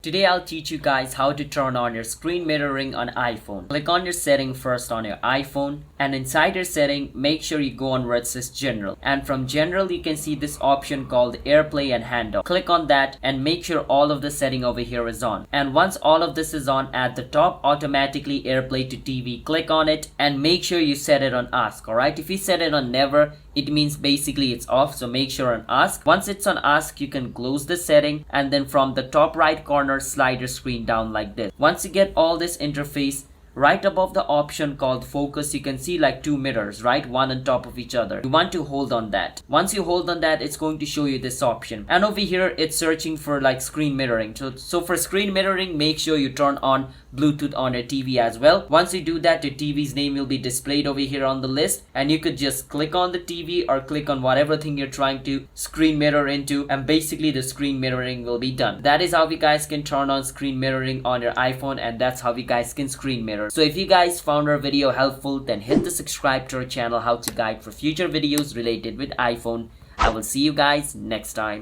Today I'll teach you guys how to turn on your screen mirroring on iPhone. Click on your setting first on your iPhone, and inside your setting make sure you go on where it says general, and from general you can see this option called AirPlay and handoff. Click on that and make sure all of the setting over here is on, and once all of this is on, at the top automatically AirPlay to TV, click on it and make sure you set it on ask. Alright, if you set it on never, it means basically it's off, so make sure on ask. Once it's on ask, you can close the setting, and then from the top right corner slide your screen down like this. Once you get all this interface, right above the option called focus, you can see like two mirrors, right? One on top of each other. You want to hold on that. Once you hold on that, it's going to show you this option. And over here, it's searching for like screen mirroring. So for screen mirroring, make sure you turn on Bluetooth on your TV as well. Once you do that, your TV's name will be displayed over here on the list. And you could just click on the TV or click on whatever thing you're trying to screen mirror into. And basically the screen mirroring will be done. That is how you guys can turn on screen mirroring on your iPhone. And that's how you guys can screen mirror. So if you guys found our video helpful, then hit the subscribe to our channel How to Guide for future videos related with iPhone. I will see you guys next time.